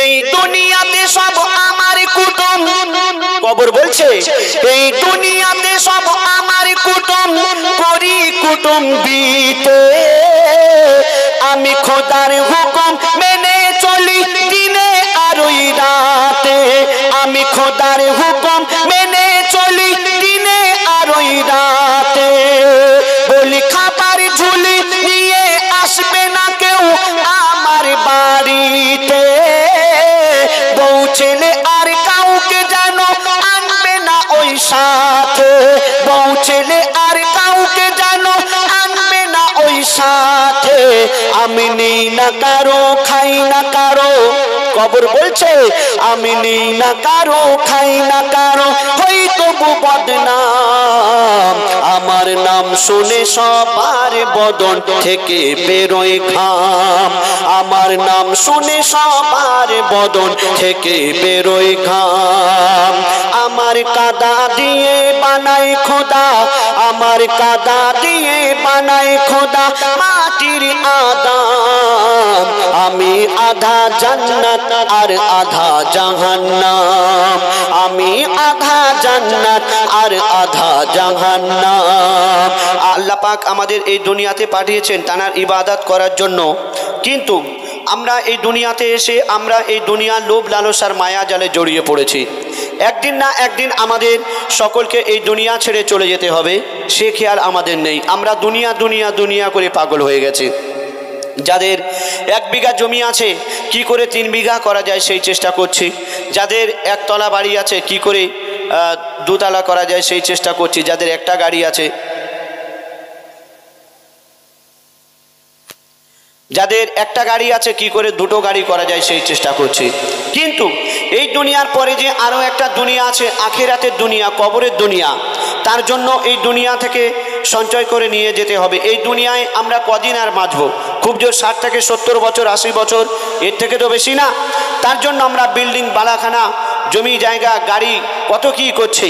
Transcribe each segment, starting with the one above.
এই দুনিয়াতে সব আমার কুটুম, কবর বলছে এই দুনিয়াতে সব আমার কুটুম, করি কুটুম্বিতে আমি খোদার হুকুম মেনে চলি দিনে আর ওই রাতে, আমি খোদার হুকুম মেনে চলি দিনে আর ওই রাতে। বলি খাবার ঝুলি নিয়ে আসবে না কেউ আমার বাড়িতে, বউ ছেলে আর কাউকে যেন আনবে না ওই সাথে, বউ ছেলে আর কাউকে যেন আনবে না ওই সাথে। আমি নেই না কারো, খাই না কারো, কবর বলছে আমি নেই না কারো, খাই না কারো, হই তবু বদনাম। আমার নাম শুনে সবার বদন থেকে বেরোয় ঘাম, আমার নাম শুনে সবার বদন থেকে বেরোয় ঘাম। আমার কাদা দিয়ে বানাই খোদা, আমার কাদা দিয়ে বানাই খোদা মাটির আদাম। আমি আধা জান্নাত আর আধা জাহান্নাম, আমি আধা জান্নাত আর আধা জাহান্নাম। আল্লাহ পাক আমাদের এই দুনিয়াতে পাঠিয়েছেন তানার ইবাদত করার জন্য, কিন্তু আমরা এই দুনিয়াতে এসে আমরা এই দুনিয়ার লোভ লালসার মায়া জালে জড়িয়ে পড়েছি। একদিন না একদিন আমাদের সকলকে এই দুনিয়া ছেড়ে চলে যেতে হবে, সে খেয়াল আমাদের নেই। আমরা দুনিয়া দুনিয়া দুনিয়া করে পাগল হয়ে গেছি। যাদের 1 বিঘা জমি আছে কি করে 3 বিঘা করা যায় সেই চেষ্টা করছি, যাদের 1 তলা বাড়ি আছে কি করে 2 তলা করা যায় সেই চেষ্টা করছি, যাদের একটা গাড়ি আছে, যাদের একটা গাড়ি আছে কি করে 2টো গাড়ি করা যায় সেই চেষ্টা করছি। কিন্তু এই দুনিয়ার পরে যে আরও একটা দুনিয়া আছে, আখিরাতের দুনিয়া, কবরের দুনিয়া, তার জন্য এই দুনিয়া থেকে সঞ্চয় করে নিয়ে যেতে হবে। এই দুনিয়ায় আমরা কদিন আর বাঁচব? খুব জোর 60 থেকে 70 বছর, 80 বছর, এর থেকে তো বেশি না। তার জন্য আমরা বিল্ডিং, বালাখানা, জমি জায়গা, গাড়ি কত কী করছি।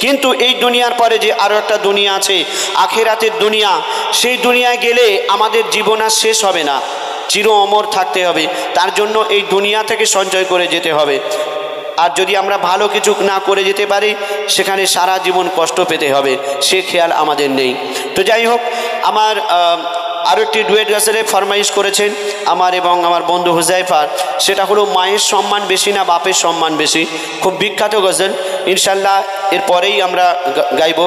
কিন্তু এই দুনিয়ার পরে যে আরও একটা দুনিয়া আছে, আখিরাতের দুনিয়া, সেই দুনিয়ায় গেলে আমাদের জীবন আর শেষ হবে না, চির অমর থাকতে হবে। তার জন্য এই দুনিয়া থেকে সঞ্চয় করে যেতে হবে। আর যদি আমরা ভালো কিছু না করে যেতে পারি সেখানে সারা জীবন কষ্ট পেতে হবে, সে খেয়াল আমাদের নেই। তো যাই হোক, আমার আরও একটি ডুয়েট গজলে ফরমাইশ করেছেন আমার এবং আমার বন্ধু হুজাইফার, সেটা হলো মায়ের সম্মান বেশি না বাপের সম্মান বেশি। খুব বিখ্যাত গজল, ইনশাল্লাহ এর পরেই আমরা গাইব।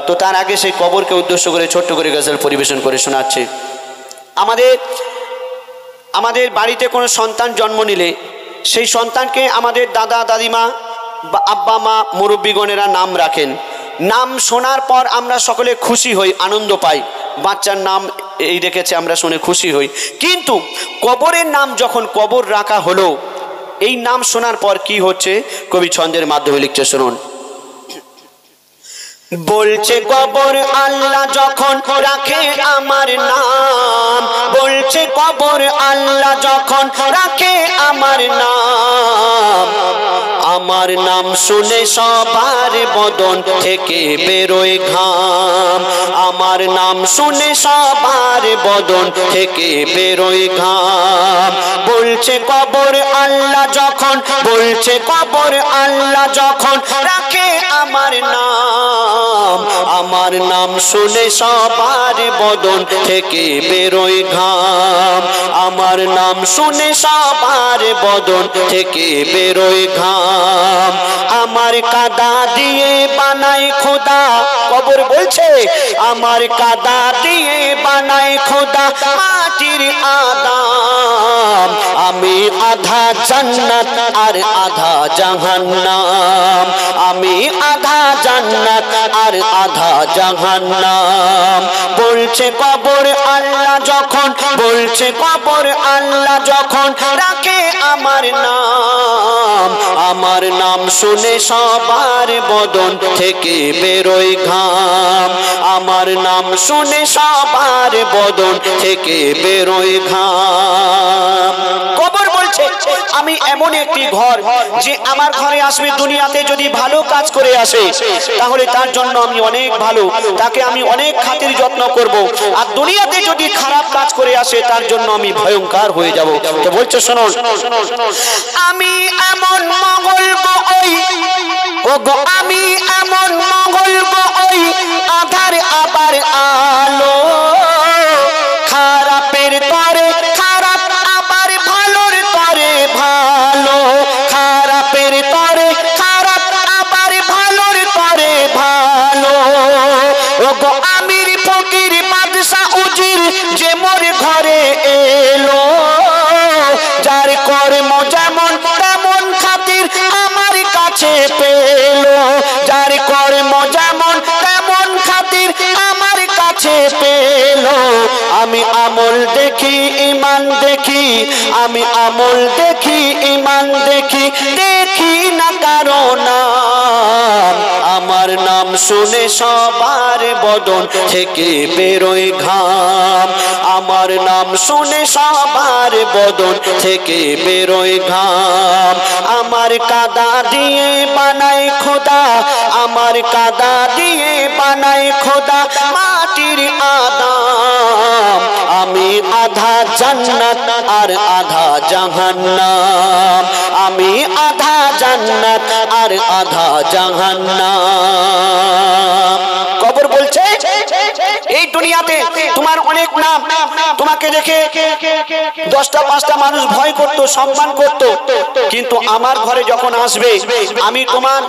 তো তার আগে সেই কবরকে উদ্দেশ্য করে ছোট্ট করে গজল পরিবেশন করে শোনাচ্ছে। আমাদের বাড়িতে কোনো সন্তান জন্ম নিলে সেই সন্তানকে আমাদের দাদা দাদিমা বা আব্বা মা মুরব্বীগণেরা নাম রাখেন। নাম শোনার পর আমরা সকলে খুশি হই, আনন্দ পাই, বাচ্চার নাম এই রেখেছে আমরা শুনে খুশি হই। কিন্তু কবরের নাম যখন কবর রাখা হলো, এই নাম শোনার পর কি হচ্ছে কবি ছন্দের মাধ্যমে লিখছে, শুনুন। বলছে কবর আল্লাহ যখন রাখে আমার নাম, বলছে কবর আল্লাহ যখন রাখে আমার নাম, আমার নাম শুনে সবার বদন থেকে বেরোয় ঘাম, আমার নাম শুনে সবার বদন থেকে বেরোয় ঘাম। বলছে কবর আল্লাহ যখন, বলছে কবর আল্লাহ যখন রাখে আমার নাম, আমার নাম শুনে সবার বদন থেকে বেরোয় ঘাম, আমার নাম শুনে সবার বদন থেকে বেরোয় ঘাম। আমার কাদা দিয়ে বানাই খোদা, কবর বলছে আমার কাদা দিয়ে বানাই খোদা মাটির আদাম, আমি আধা জান্নাত আর আধা জাহান্নাম, আমি আধা জান্নাত আর আধা জাহান্নাম। বলছে কবর আল্লাহ যখন, বলছে কবর আল্লাহ যখন রাখে আমার নাম, আমার নাম শুনে সবার বদন থেকে বেরোয় ঘাম, আমার নাম শুনে সবার বদন থেকে বেরোয় ঘাম। কবর বলছে আমি এমন একটি ঘর যে আমার ঘরে আসবে দুনিয়াতে যদি ভালো কাজ করে আসে তাহলে তার জন্য আমি অনেক ভালো, তাকে আমি অনেক খাতির যত্ন করব। আর দুনিয়াতে যদি খারাপ কাজ করে আসে তার জন্য আমি ভয়ঙ্কর হয়ে যাব। তো বলছে শুনুন, আমি এমন মঙ্গল ওই ও গো, আমি এমন মঙ্গল ওই আধার আবার আলো, খারাপের তরে খারাপ আবার ভালোর তরে ভালো, খারাপের তরে খারাপ আবার ভালোর তরে ভালো। ও গো আমির ফকির বাদশা উজির যে মোর ঘরে এলো, যার কর্ম যেমন তেমন খাতির আমার কাছে পেলো, যার কর্ম যেমন তেমন খাতির আমার কাছে পেলো। আমি আমল দেখি ইমান দেখি, আমি আমল দেখি ইমান দেখি, দেখি না কারো নাম। আমার নাম শুনে সবার বদন থেকে বেরোয় ঘাম, আমার নাম শুনে সবার বদন থেকে বেরোয় ঘাম। আমার কাদা দিয়ে বানাই খোদা, আমার কাদা দিয়ে বানাই খোদা মাটির আদম। আমি আধা জান্নাত আর আধা জাহান্নাম, আমি আধা জান্নাত আর আধা জাহান্নাম। কবর বলছে এই দুনিয়াতে তোমার অনেক নাম, তোমাকে দেখে 10টা 5টা মানুষ ভয় করত, সম্মান করত, কিন্তু আমার ঘরে যখন আসবে আমি তোমার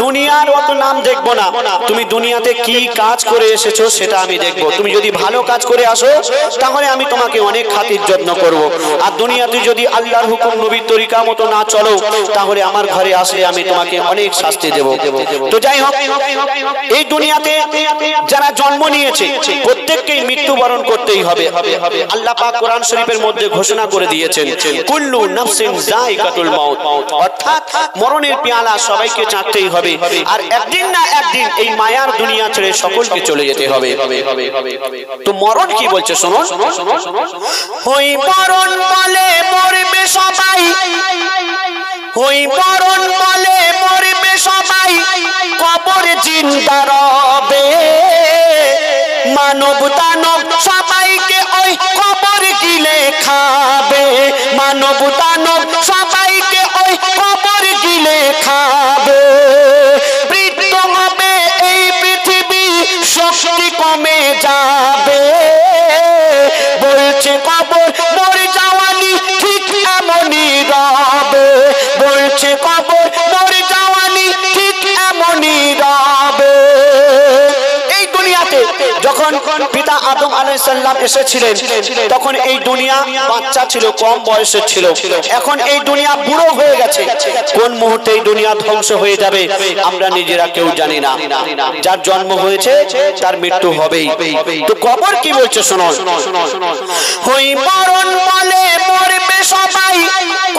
দুনিয়ার অত নাম দেখবো না, তুমি দুনিয়াতে কি কাজ করে এসেছো সেটা আমি দেখব। তুমি যদি ভালো কাজ করে আসো তাহলে আমি তোমাকে অনেক খাতির যত্ন করব, আর দুনিয়াতে যদি আল্লাহর হুকুম নবীর তরিকা মতো না চলো তাহলে আমার ঘরে আসলে আমি তোমাকে অনেক শাস্তি দেব। তো যাই হোক, এই দুনিয়াতে যারা জন্ম নিয়েছে প্রত্যেককেই মৃত্যুবরণ করতেই হবে। আল্লাহ পাক কোরআন শরীফের মধ্যে ঘোষণা করে দিয়েছেন, কুল্লু নাফসিন যায়কাতুল মাউত, অর্থাৎ মরণের পেয়ালা সবাইকে চাটতেই হবে, আর একদিন না একদিন এই মায়ার দুনিয়া ছেড়ে সকলকে চলে যেতে হবে। তো মরণ কি বলছে শুনুন, ওই মরণ বলে মরবে সবাই, ওই মরণ বলে মরবে সবাই, কবর জিন্দা রবে, মানব দানব সবাইকে ওই কবর গিলে খাবে, মানব দানব সবাইকে ওই কবর গিলে খাবে। বৃদ্ধ হবে এই পৃথিবী, শক্তি কমে যাবে, বলছে কবর মোর জওয়ানি ঠিক এমনই রবে, বলছে কবর মোর জওয়ানি ঠিক এমনই রবে। এই দুনিয়াতে যখন পিতা আদম আলাইহিস সালাম এসেছিলেন তখন এই দুনিয়া বাচ্চা ছিল, কম বয়সের ছিল, এখন এই দুনিয়া বুড়ো হয়ে গেছে। কোন মুহূর্তে এই দুনিয়া ধ্বংস হয়ে যাবে আমরা নিজেরা কেউ জানি না, যার জন্ম হয়েছে তার মৃত্যু হবেই। তো কবর কি বলছে শুনুন, ওই মরণ বলে মরবে সবাই,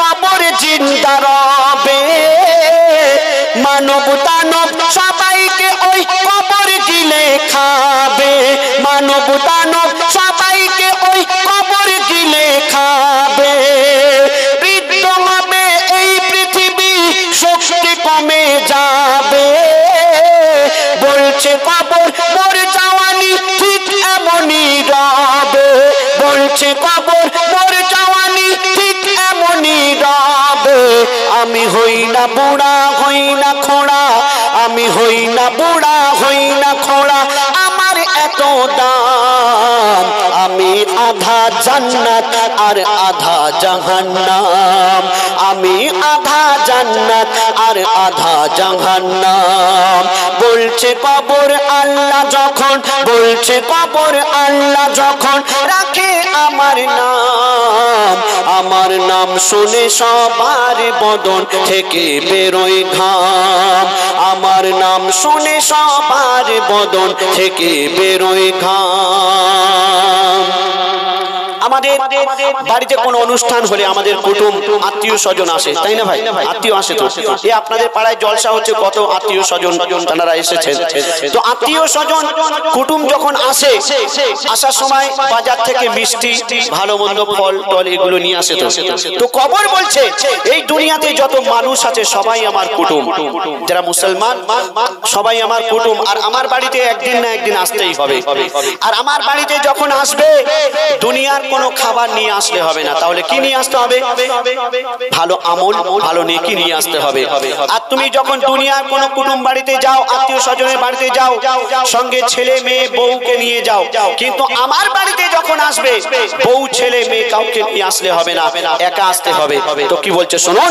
কবর জিন্দা রবে, মানব দানব সবাইকে ওই কবর গিলে খাবে, মানব দানব সবাইকে ওই কবর গিলে খাবে। বৃদ্ধ হবে এই পৃথিবী, শক্তি কমে যাবে, বলছে কবর মোর জওয়ানি ঠিক এমনই রবে, বলছে কবর মোর জওয়ানি ঠিক এমনই রবে। আমি হই না বুড়া হই না খোড়া, আমি হই না বুড়া হই না খোড়া, আমার এত দাম। আমি আধা জান্নাত আর আধা জাহান্নাম, আমি আধা জান্নাত আর আধা জাহান্নাম। বলছে কবর আল্লাহ যখন, বলছে কবর আল্লাহ যখন রাখে আমার নাম, আমার নাম শুনে সবার বদন থেকে বেরোয় ঘাম, আমার নাম শুনে সবার বদন থেকে বেরোয় ঘাম। আমাদের বাড়িতে কোনো অনুষ্ঠান হলে আমাদের কুটুম আত্মীয় স্বজন আসে, তাই না ভাই? আত্মীয় আসে তো, এই আপনাদের পাড়ায় জলসা হচ্ছে, কত আত্মীয় স্বজন তারা এসেছেন। তো আত্মীয় স্বজন কুটুম যখন আসে, আসার সময় বাজার থেকে মিষ্টি ভালো মন্দ ফল টল এগুলো নিয়ে আসে। তো কবর বলছে এই দুনিয়াতে যত মানুষ আছে সবাই আমার কুটুম, যারা মুসলমান সবাই আমার কুটুম, আর আমার বাড়িতে একদিন না একদিন আসতেই হবে। আর আমার বাড়িতে যখন আসবে দুনিয়ার কোনো খাবার নিয়ে আসলে হবে না, তাহলে কি নিয়ে আসতে হবে? ভালো আমল, ভালো নেকি নিয়ে আসতে হবে। আর তুমি যখন দুনিয়ার কোনো কুটুম বাড়িতে যাও, আত্মীয় স্বজনের বাড়িতে যাও, সঙ্গে ছেলে মেয়ে বউকে নিয়ে যাও, কিন্তু আমার বাড়িতে যখন আসবে বউ ছেলে মেয়ে কাউকে নিয়ে আসলে হবে না, একা আসতে হবে। তো কি বলছে শুনুন,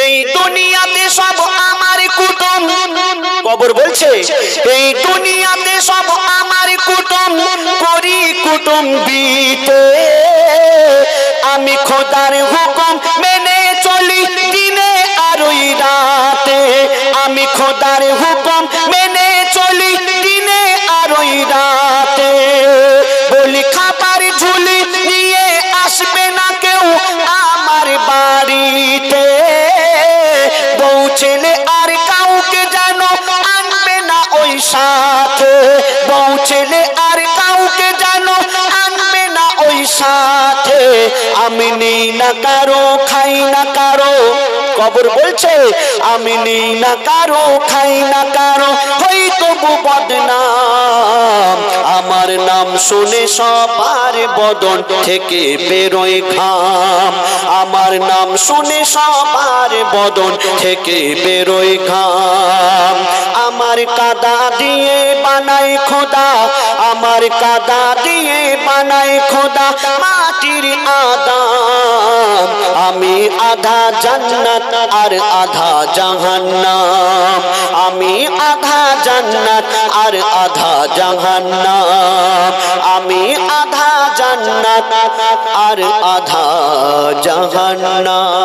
এই দুনিয়াতে সব আমার কুটুম, কবর বলছে এই দুনিয়াতে সব আমার কুটুম, করি কুটুম্বিতে আমি খোদার হুকুম মেনে চলি দিনে আর ওই রাতে, আমি খোদার হুকুম মেনে চলি দিনে আর ওই রাতে, বলি খাবার ঝুলি নিয়ে আসবে না কেউ আমার বাড়িতে, বউ ছেলে আর কাউকে জানো আনবে না ওই সাথে, বউ ছেলে আর কাউকে জানো আনবে না ওই সাথে, আমি নেই না কারো খাই না কারো, কবর বলছে আমি নেই না কারো খাই না কারো, হই তবু বদনাম, আমার নাম শুনে সবার বদন থেকে বেরোয় ঘাম, আমার নাম শুনে সবার বদন থেকে বেরোয় ঘাম, আমার কাদা দিয়ে বানাই খোদা, আমার কাদা দিয়ে বানাই খোদা মাটির আদাম, আমি আধা জান্নাত আর আধা জাহান্নাম, আমি আধা জান্নাত আর আধা জাহান্নাম, আমি আধা জান্নাত আর আধা জাহান্নাম।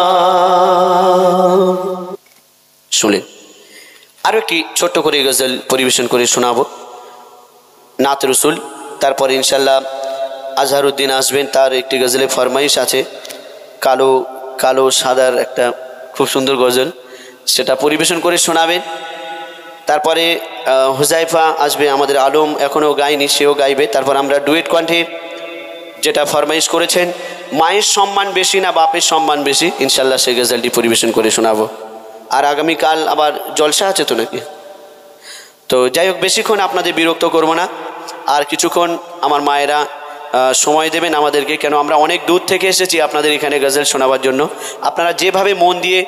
শুনেন, আরো কি ছোট্ট করে গজল পরিবেশন করে শোনাবো, নাত রসুল, তারপর ইনশাল্লাহ আজহারউদ্দিন আসবেন, তার একটি গজলের ফরমাইশ আছে, কালো কালো সাদার একটা খুব সুন্দর গজল, সেটা পরিবেশন করে শোনাবেন। তারপরে হুজাইফা আসবে, আমাদের আলম এখনও গায়নি, সেও গাইবে। তারপর আমরা ডুয়েট কণ্ঠে যেটা ফরমাইশ করেছেন, মায়ের সম্মান বেশি না বাপের সম্মান বেশি, ইনশাল্লাহ সেই গজলটি পরিবেশন করে শোনাবো। আর আগামীকাল আবার জলসা আছে তো নাকি, তো যাই হোক বেশিক্ষণ আপনাদের বিরক্ত করব না, আর কিছুক্ষণ আমার মায়েরা সময় দেবেন আমাদেরকে, কেন আমরা অনেক দূর থেকে এসেছি আপনাদের এখানে গজল শোনাবার জন্য। আপনারা যেভাবে মন দিয়ে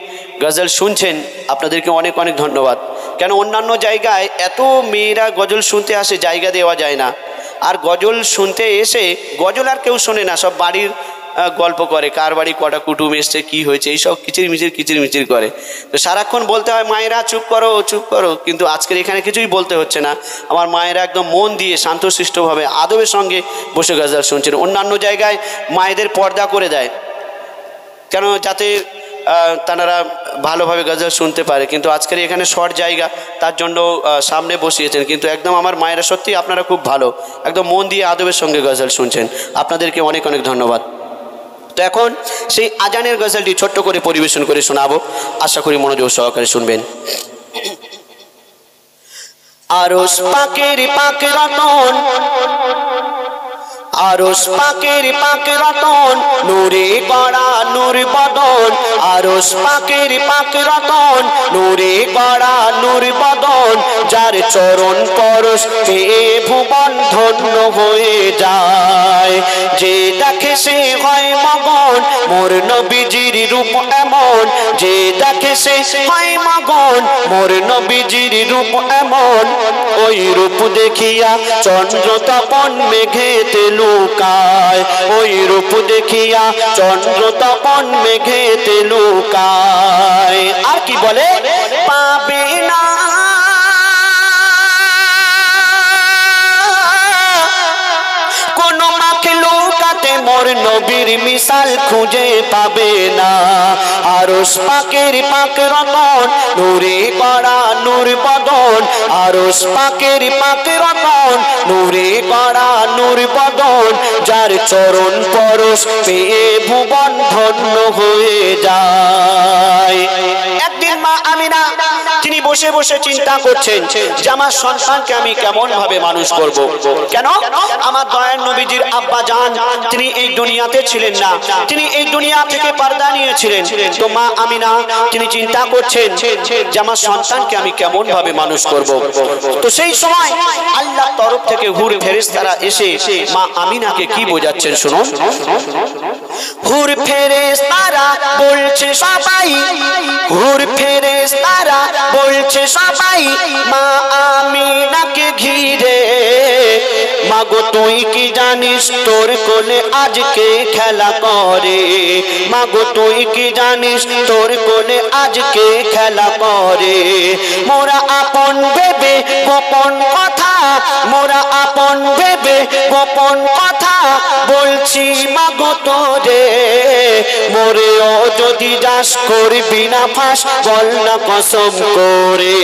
গজল শুনছেন আপনাদেরকে অনেক অনেক ধন্যবাদ, কেন অন্যান্য জায়গায় এত মেয়েরা গজল শুনতে আসে, জায়গা দেওয়া যায় না, আর গজল শুনতে এসে গজল আর কেউ শোনে না, সব বাড়ির গল্প করে, কার বাড়ি কটা কুটুম এসছে, কি হয়েছে, এইসব কিচিরমিচির করে। তো সারাক্ষণ বলতে হয় মায়েরা চুপ করো চুপ করো, কিন্তু আজকের এখানে কিছুই বলতে হচ্ছে না, আমার মায়েরা একদম মন দিয়ে শান্তশিষ্টভাবে আদবের সঙ্গে বসে গজল শুনছেন। অন্যান্য জায়গায় মায়েদের পর্দা করে দেয়, কেন যাতে তারা ভালোভাবে গজল শুনতে পারে, কিন্তু আজকের এখানে শর্ট জায়গা, তার জন্য সামনে বসিয়েছেন। কিন্তু একদম আমার মায়েরা সত্যি আপনারা খুব ভালো, একদম মন দিয়ে আদবের সঙ্গে গজল শুনছেন, আপনাদেরকে অনেক অনেক ধন্যবাদ। তো এখন সেই আজানের গজলটি ছোট্ট করে পরিবেশন করে শোনাবো, আশা করি মনোযোগ সহকারে শুনবেন। আরশ পাকের পাক রতন, আরশ পাকের পাক রতন, নূরে গড়া নূর বদন, আরশ পাকের পাক রতন, নূরে গড়া নূর বদন, যার চরণ পরশ পেয়ে ভুবন ধন্য হয়ে যায়, যে দেখে সে হয় মগন, মোর নবীজির রূপ এমন, যে দেখে সে হয় মগন, মোর নবীজির রূপ এমন, ওই রূপ দেখিয়া চন্দ্র তপন মেঘেতে লুকায়, ওই রূপ দেখিয়া চন্দ্র তপন মেঘেতে লুকায়। আর কি বলে, পাবে না কোন মাখলুকাতে মোর নবীর মিসাল খুঁজে পাবে না। আরশ পাকের পাক রতন নূরে গড়া নূর বদন, আরশ পাকের পাক রতন নূরে গড়া নূর বদন, যার চরণ পরশ পেয়ে ভুবন ধন্য হয়ে যায়। একদিন মা আমিনা তিনি বসে বসে চিন্তা করছেন যে আমার সন্তানকে আমি কেমন ভাবে মানুষ করব। কেন? আমার দয়ার নবীজির আব্বা জান তিনি এই দুনিয়াতে ছিলেন না, তিনি এই দুনিয়া থেকে পর্দা নিয়েছিলেন। তো মা আমিনা তিনি চিন্তা করছেন যে আমার সন্তানকে আমি কেমন ভাবে মানুষ করব। তো সেই সময় আল্লাহর তরফ থেকে হুর ফেরেশতারা এসে মা আমিনাকে কি বোঝাচ্ছেন শুনুন। হুর ফেরেশতারা বলছে সবাই, হুর ফেরেশতারা বলছে সবাই মা আমিনাকে ঘিরে, মাগো তুই কি জানিস তোর কোলে আজকে খেলা করে, মাগো তুই কি জানিস তোর কোলে আজকে খেলা করে। মোরা আপন ভেবে গোপন কথা, মোরা আপন ভেবে গোপন কথা বলছি মাগো তোরে, মোরেও যদি যাস করবি না ফাঁস বল না কসম করে,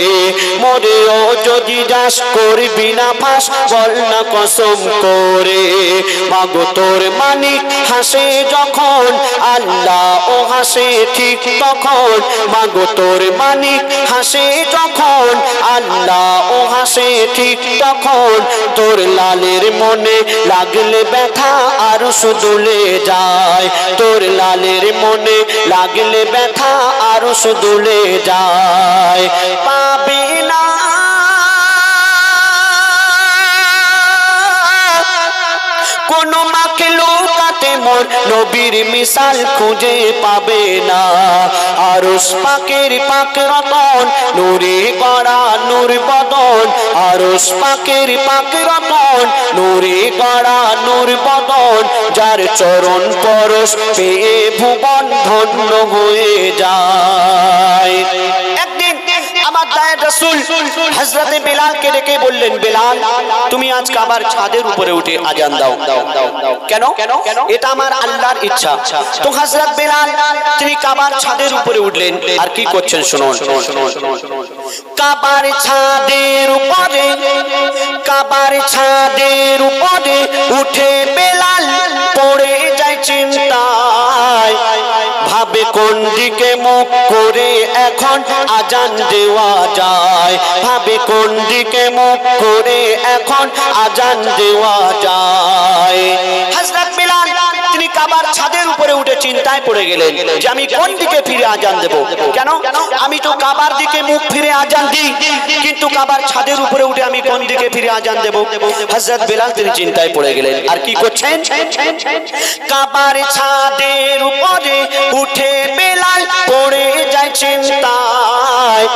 মোরেও যদি যাস করবি না ফাঁস বল না কসম করে। মাগো তোর মানিক হাসে যখন আল্লাহ ও হাসে ঠিক তখন, মাগো তোর মানিক হাসে যখন আল্লাহ ও হাসে ঠিক তখন, তোর লালের মনে লাগলে ব্যথা আরশ দুলে যায়, তোর লালের মনে লাগলে ব্যথা আরশ দুলে যায়। পাবি না কোন মাখলুকাতে মোর নবীর মিসাল খুঁজে পাবে না। আরশ পাকের পাক রতন নূরে গড়া নূর বদন, আরশ পাকের পাক রতন নূরে গড়া নূর বদন, যার চরণ পরশ পেয়ে ভুবন ধন্য হয়ে যায়। একদিন আমার দয়ার রাসূল হযরত বেলালকে ডেকে বললেন, বেলাল তুমি আজ কাবার ছাদের উপরে উঠে আজান দাও। কেন? এটা আমার আল্লাহর ইচ্ছা। তো হযরত বেলাল তিনি কাবার ছাদের উপরে উঠলেন আর কি করছেন শুনুন। কাবার ছাদের উপরে, কাবার ছাদের উপরে উঠে বেলাল পড়ে যায় চিন্তায়, ভাবে কোন দিকে মুখ করে এখন আজান দেওয়া যায়, ভাবে কোন দিকে মুখ করে এখন আজান দেওয়া যায়। হযরত বেলাল তিনি কাবার ছাদের উপরে উঠে চিন্তায় পড়ে গেলেন যে আমি কোন দিকে ফিরে আজান দেব। কেন? আমি তো কাবার দিকে মুখ ফিরে আজান দিই, কিন্তু কাবার ছাদের উপরে উঠে আমি কোন দিকে ফিরে আজান দেব। হযরত বেলাল তিনি চিন্তায় পড়ে গেলেন আর কি করছেন। কাবার ছাদের উপরে উঠে বেলাল পড়ে যায় চিন্তায়,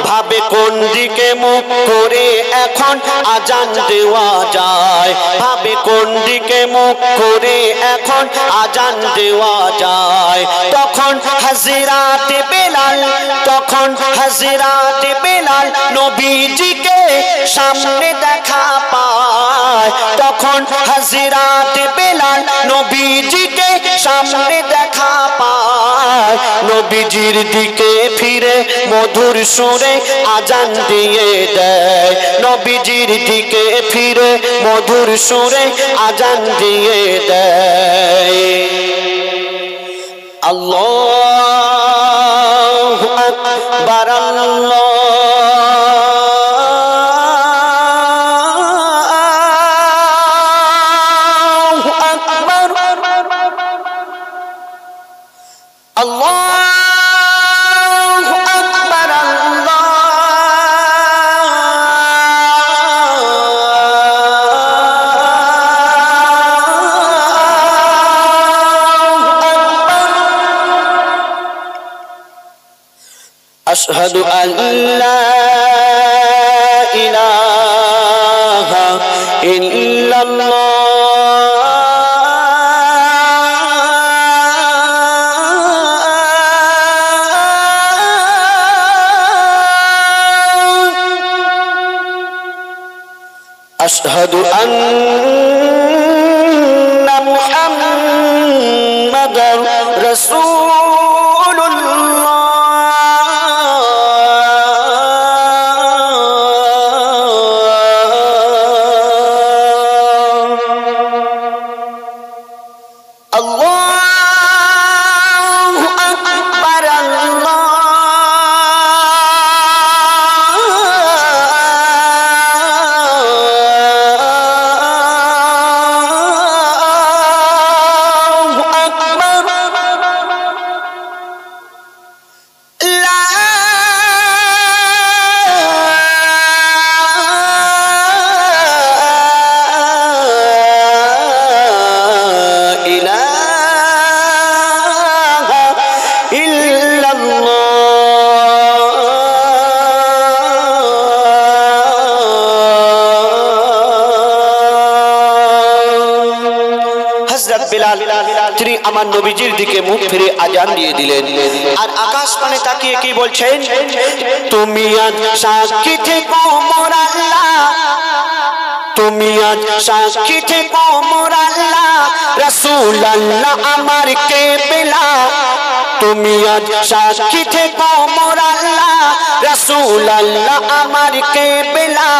ভাবে কোন দিকে মুখ করে এখন আজান দেওয়া যায়, ভাবে কোন দিকে মুখ করে এখন আজান দেওয়া যায়। তখন হযরত বেলাল, তখন হযরত বেলাল নবীজিকে সামনে দেখা পায়, তখন হযরত বেলাল নবীজিকে সামনে দেখা পায়, নবীজির দিকে ফিরে মধুর সুরে আজান দিয়ে দেয়, নবীজির দিকে ফিরে মধুর সুরে আজান দিয়ে দেয়। আল্লাহু আকবার, আল্লাহু আকবার, আল্লাহু আকবার, আশহাদু আল্লা ইলাহা ইল্লাল্লাহ أشهد أن محمد রাসূলুল্লাহ তিনি আমার নবীজির দিকে মুখ ফিরে আজান দিয়ে দিলেন আর আকাশ পানে তাকিয়ে কি বলছেন তুমি আজ সাক্ষী থেকো মোর আল্লাহ তুমি আজ সাক্ষী থেকো মোর আল্লাহ রাসূল আল্লাহ আমার কেবলা তুমি আজ সাক্ষী থেকো মোর আল্লাহ রাসূল আল্লাহ আমার কেবলা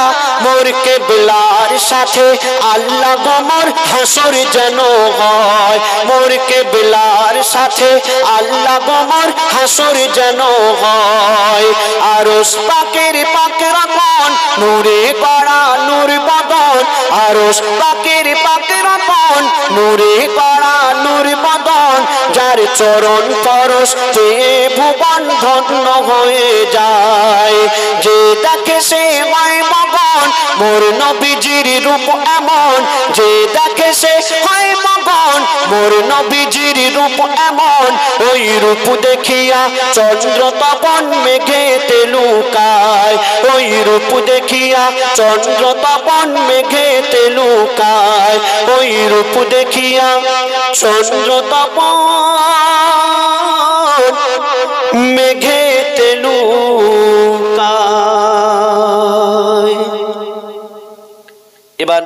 মোর কেবলার সাথে আল্লাহ গো মোর হাসর যেন হয় মোর কেবলার সাথে আল্লাহ গো মোর হাসর যেন হয় আরশ পাকের পাক রকম নূরে গড়া নূর বদন আরশ পাকের পাক রকম নূরে গড়া নূর বদন যার চরণ পরশ পেয়ে ভুবন ধন্য হয়ে যায় যে দেখে সে হয় মগন মোর নবীজির রূপ এমন যে দেখে সে হয় মগন মোর নবীজির রূপ এমন ওই রূপ দেখিয়া চন্দ্র তপন মেঘেতে লুকায় ওই রূপ দেখিয়া চন্দ্র তপন মেঘেতে লুকায় ওই রূপ দেখিয়া চন্দ্র তপন মেঘেতে লুকায় এবার